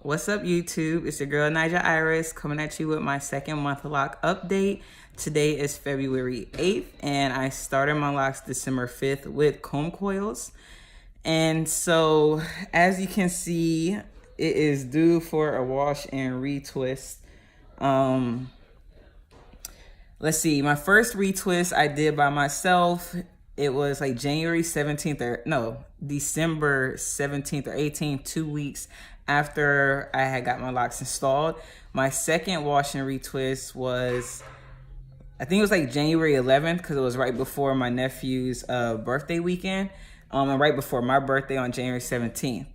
What's up, YouTube? It's your girl Nija Iris coming at you with my second month lock update. Today is February 8th, and I started my locks December 5th with comb coils. And so, as you can see, it is due for a wash and retwist. Let's see, my first retwist I did by myself. It was like January 17th or no, December 17th or 18th, 2 weeks after I had got my locks installed. My second wash and retwist was, I think it was like January 11th because it was right before my nephew's birthday weekend, and right before my birthday on January 17th.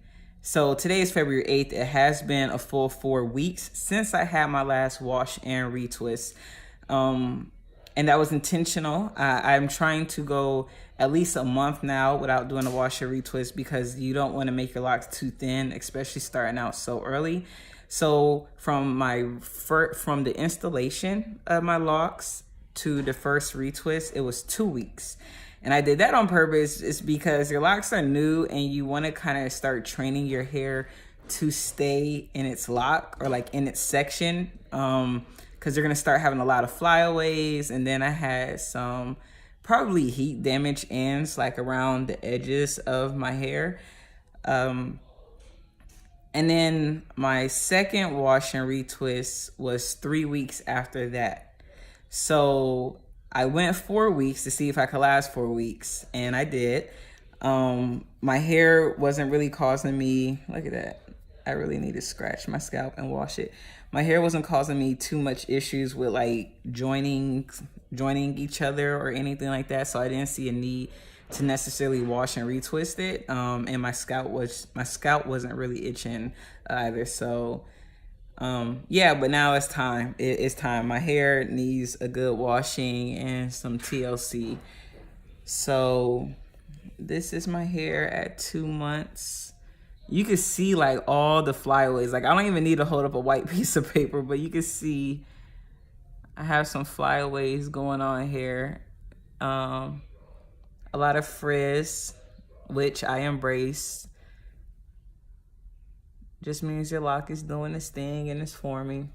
So today is February 8th. It has been a full 4 weeks since I had my last wash and retwist. And that was intentional. I'm trying to go at least a month now without doing a wash or retwist because you don't want to make your locks too thin, especially starting out so early. So from the installation of my locks to the first retwist, it was 2 weeks. And I did that on purpose. It's because your locks are new and you want to kind of start training your hair to stay in its lock or like in its section. Because they're going to start having a lot of flyaways. And then I had some probably heat damage ends like around the edges of my hair. And then my second wash and retwist was 3 weeks after that. So I went 4 weeks to see if I could last 4 weeks, and I did. My hair wasn't really causing me, look at that. I really need to scratch my scalp and wash it. My hair wasn't causing me too much issues with like joining each other or anything like that. So I didn't see a need to necessarily wash and retwist it. And my scalp wasn't really itching either. So yeah, but now it's time. It's time. My hair needs a good washing and some TLC. So this is my hair at 2 months. You can see like all the flyaways. Like I don't even need to hold up a white piece of paper, but you can see I have some flyaways going on here. A lot of frizz, which I embrace. Just means your lock is doing its thing and it's forming.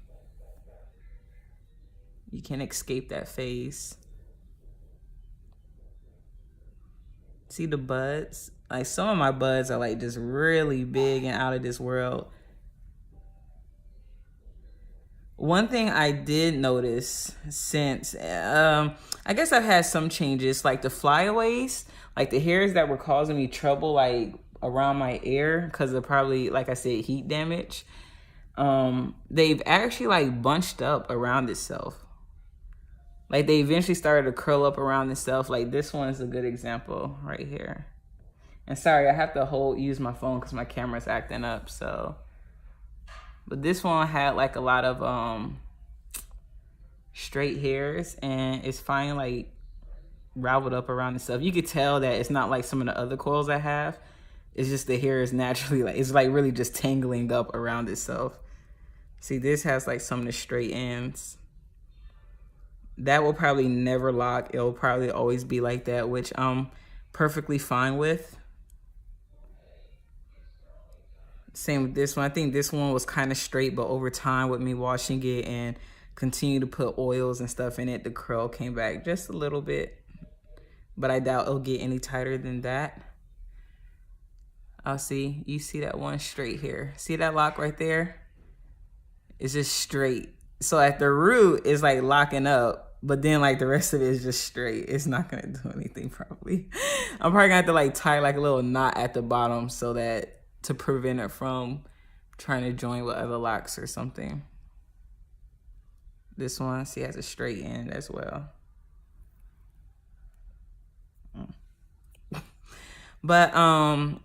You can't escape that phase. See the buds? Like some of my buds are like just really big and out of this world. One thing I did notice since, I guess I've had some changes, like the flyaways, like the hairs that were causing me trouble, like around my ear, because of probably, like I said, heat damage. They've actually like bunched up around itself. Like they eventually started to curl up around itself. Like this one is a good example right here. And sorry, I have to use my phone because my camera's acting up, so. But this one had like a lot of straight hairs and it's finally like raveled up around itself. You could tell that it's not like some of the other coils I have. It's just the hair is naturally like, it's like really just tangling up around itself. See, this has like some of the straight ends. That will probably never lock. It'll probably always be like that, which I'm perfectly fine with. Same with this one. I think this one was kind of straight, but over time with me washing it and continue to put oils and stuff in it, the curl came back just a little bit. But I doubt it'll get any tighter than that. I'll see. You see that one straight here. See that lock right there? It's just straight. So at the root, it's like locking up, but then like the rest of it is just straight. It's not gonna do anything probably. I'm probably gonna have to like tie like a little knot at the bottom so that to prevent it from trying to join with other locks or something. This one, see, has a straight end as well. But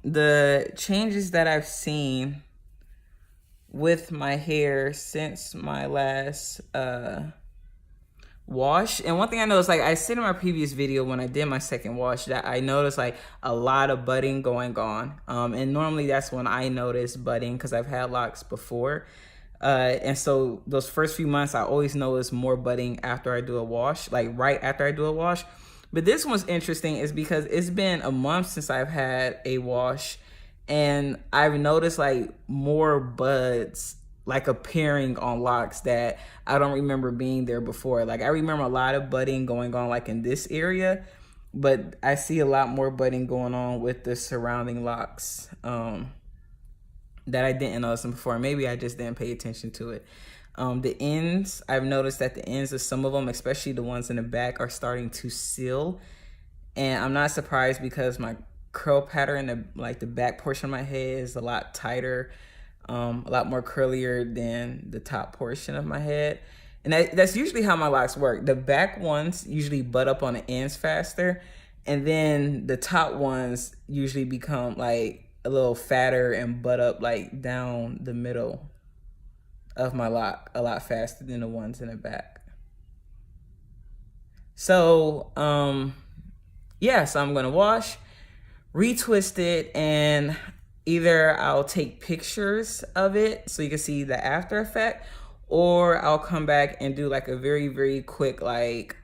the changes that I've seen with my hair since my last wash, and one thing I noticed, like I said in my previous video when I did my second wash, that I noticed like a lot of budding going on, and normally that's when I notice budding because I've had locks before, and so those first few months I always notice more budding after I do a wash, like right after I do a wash. But this one's interesting is because it's been a month since I've had a wash, And I've noticed like more buds like appearing on locks that I don't remember being there before. Like I remember a lot of budding going on like in this area, but I see a lot more budding going on with the surrounding locks that I didn't notice them before. Maybe I just didn't pay attention to it. The ends, I've noticed that the ends of some of them, especially the ones in the back, are starting to seal. And I'm not surprised because my curl pattern, the back portion of my head is a lot tighter, a lot more curlier than the top portion of my head. And that's usually how my locks work. The back ones usually butt up on the ends faster. And then the top ones usually become like a little fatter and butt up like down the middle of my lock a lot faster than the ones in the back. So, yeah, so I'm gonna wash, retwist it, and either I'll take pictures of it so you can see the after effect, or I'll come back and do like a very, very quick, like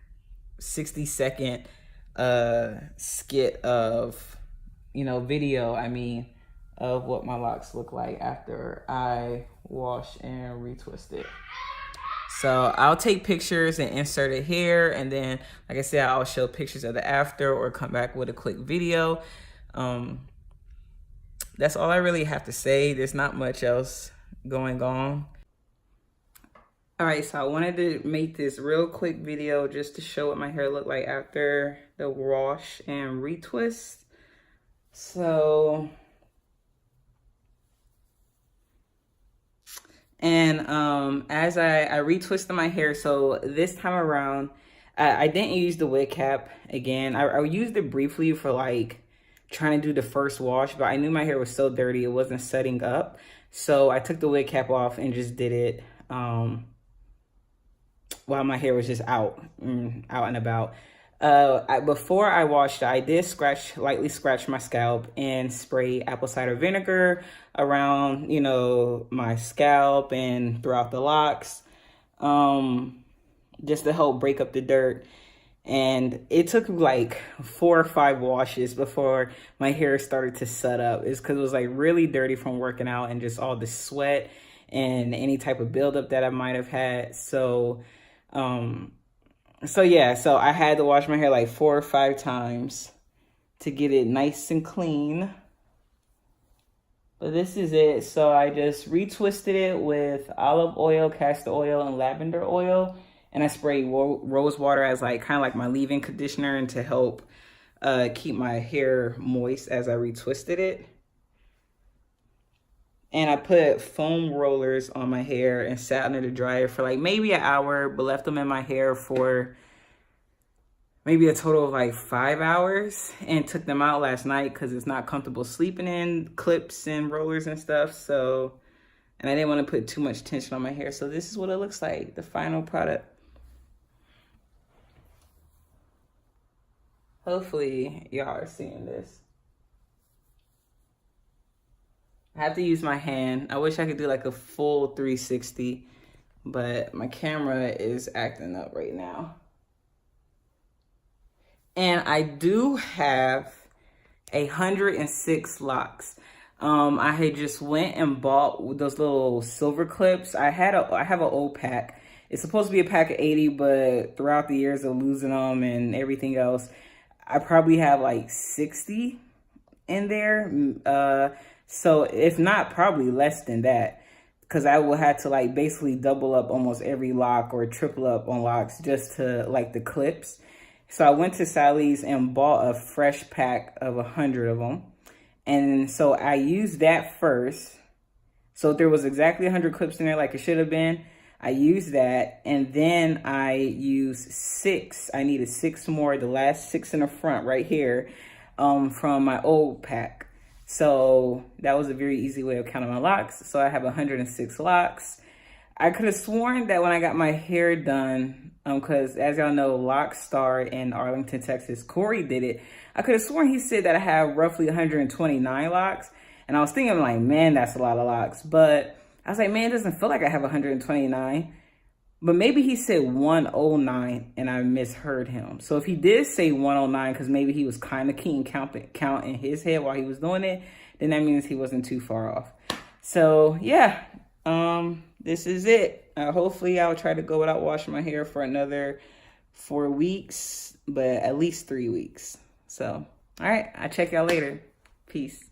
60-second skit of, video, of what my locks look like after I wash and retwist it. So I'll take pictures and insert it here, and then, like I said, I'll show pictures of the after or come back with a quick video. That's all I really have to say. There's not much else going on. All right, so I wanted to make this real quick video just to show what my hair looked like after the wash and retwist. So, and as I retwisted my hair, so this time around, I didn't use the wig cap again. I used it briefly for like trying to do the first wash, but I knew my hair was so dirty it wasn't setting up. So I took the wig cap off and just did it while my hair was just out and about. Before I washed it, I did lightly scratch my scalp and spray apple cider vinegar around, my scalp and throughout the locks, just to help break up the dirt. And it took like 4 or 5 washes before my hair started to set up. It's because it was like really dirty from working out and just all the sweat and any type of buildup that I might have had. So yeah, so I had to wash my hair like 4 or 5 times to get it nice and clean. But this is it. So I just retwisted it with olive oil, castor oil, and lavender oil. And I sprayed rose water as kind of like my leave-in conditioner and to help keep my hair moist as I retwisted it. And I put foam rollers on my hair and sat under the dryer for like maybe an hour, but left them in my hair for maybe a total of like 5 hours, and took them out last night because it's not comfortable sleeping in clips and rollers and stuff. So, and I didn't want to put too much tension on my hair. So this is what it looks like, the final product. Hopefully y'all are seeing this. I have to use my hand. I wish I could do like a full 360, but my camera is acting up right now. And I do have 106 locks. I had just went and bought those little silver clips. I have an old pack. It's supposed to be a pack of 80, but throughout the years of losing them and everything else, I probably have like 60 in there. So if not, probably less than that, because I will have to like basically double up almost every lock or triple up on locks just to like the clips. So I went to Sally's and bought a fresh pack of 100 of them. And so I used that first. So there was exactly 100 clips in there like it should have been. I used that, and then I used 6. I needed 6 more, the last 6 in the front right here, from my old pack. So that was a very easy way of counting my locks. So I have 106 locks. I could have sworn that when I got my hair done, because as y'all know, Loc Star in Arlington, Texas, Corey did it. I could have sworn he said that I have roughly 129 locks. And I was thinking like, man, that's a lot of locks. But I was like, man, it doesn't feel like I have 129. But maybe he said 109 and I misheard him. So if he did say 109, because maybe he was kind of keeping count in his head while he was doing it, then that means he wasn't too far off. So yeah, this is it. Hopefully I'll try to go without washing my hair for another 4 weeks, but at least 3 weeks. So, all right, I'll check y'all later. Peace.